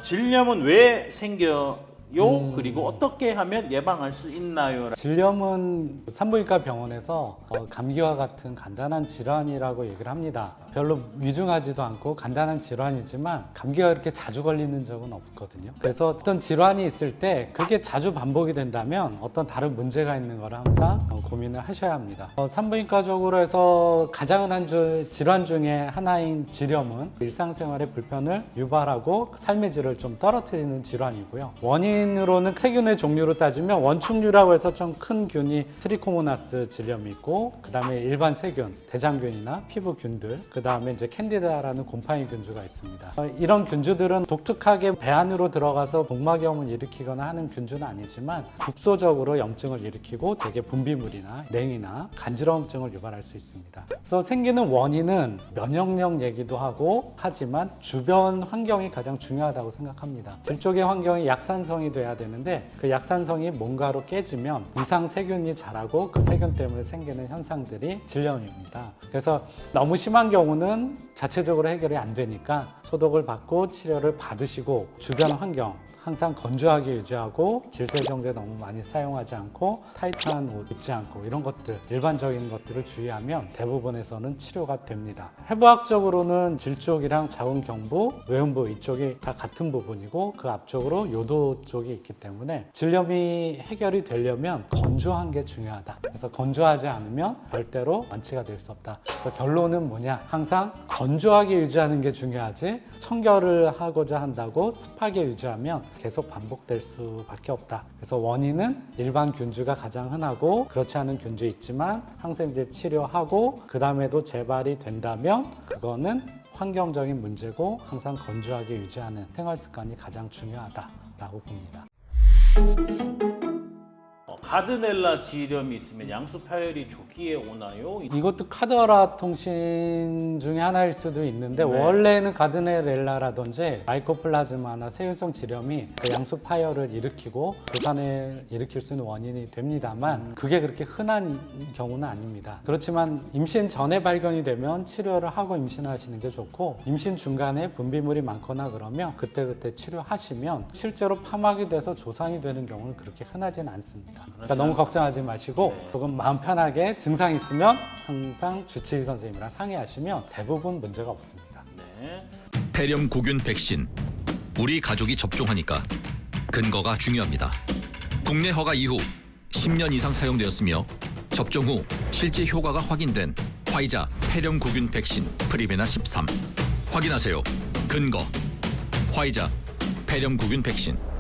질염은 왜 생겨요? 그리고 어떻게 하면 예방할 수 있나요? 질염은 산부인과 병원에서 감기와 같은 간단한 질환이라고 얘기를 합니다. 별로 위중하지도 않고 간단한 질환이지만 감기가 그렇게 자주 걸리는 적은 없거든요. 그래서 어떤 질환이 있을 때 그게 자주 반복이 된다면 어떤 다른 문제가 있는 걸 항상 고민을 하셔야 합니다. 산부인과적으로 해서 가장 흔한 질환 중에 하나인 질염은 일상생활의 불편을 유발하고 삶의 질을 좀 떨어뜨리는 질환이고요. 원인으로는 세균의 종류로 따지면 원축류라고 해서 좀 큰 균이 트리코모나스 질염이 있고, 그 다음에 일반 세균, 대장균이나 피부균들, 그 다음에 이제 캔디다라는 곰팡이 균주가 있습니다. 이런 균주들은 독특하게 배 안으로 들어가서 복막염을 일으키거나 하는 균주는 아니지만 국소적으로 염증을 일으키고 대개 분비물이나 냉이나 간지러움증을 유발할 수 있습니다. 그래서 생기는 원인은 면역력 얘기도 하고 하지만 주변 환경이 가장 중요하다고 생각합니다. 질 쪽의 환경이 약산성이 돼야 되는데 그 약산성이 뭔가로 깨지면 이상 세균이 자라고 그 세균 때문에 생기는 현상들이 질염입니다. 그래서 너무 심한 경우는 자체적으로 해결이 안 되니까 소독을 받고 치료를 받으시고 주변 환경 항상 건조하게 유지하고 질세정제 너무 많이 사용하지 않고 타이트한 옷 입지 않고 이런 것들 일반적인 것들을 주의하면 대부분에서는 치료가 됩니다. 해부학적으로는 질 쪽이랑 자궁경부, 외음부 이쪽이 다 같은 부분이고 그 앞쪽으로 요도 쪽이 있기 때문에 질염이 해결이 되려면 건조한 게 중요하다. 그래서 건조하지 않으면 절대로 완치가 될 수 없다. 그래서 결론은 뭐냐? 항상 건조하게 유지하는 게 중요하지 청결을 하고자 한다고 습하게 유지하면 계속 반복될 수밖에 없다. 그래서 원인은 일반 균주가 가장 흔하고 그렇지 않은 균주 있지만 항상 이제 치료하고 그 다음에도 재발이 된다면 그거는 환경적인 문제고 항상 건조하게 유지하는 생활 습관이 가장 중요하다라고 봅니다. 가드넬라 질염이 있으면 양수 파열이 조기에 오나요? 이것도 카더라 통신 중에 하나일 수도 있는데 네. 원래는 가드넬라라든지 마이코플라즈마나 세균성 질염이 그 양수 파열을 일으키고 도산을 일으킬 수 있는 원인이 됩니다만 그게 그렇게 흔한 경우는 아닙니다. 그렇지만 임신 전에 발견이 되면 치료를 하고 임신하시는 게 좋고 임신 중간에 분비물이 많거나 그러면 그때그때 치료하시면 실제로 파막이 돼서 조상이 되는 경우는 그렇게 흔하진 않습니다. 그러니까 너무 걱정하지 마시고 조금 마음 편하게 증상 있으면 항상 주치의 선생님이랑 상의하시면 대부분 문제가 없습니다. 네. 폐렴구균 백신. 우리 가족이 접종하니까 근거가 중요합니다. 국내 허가 이후 10년 이상 사용되었으며 접종 후 실제 효과가 확인된 화이자 폐렴구균 백신 프리베나 13. 확인하세요. 근거. 화이자 폐렴구균 백신.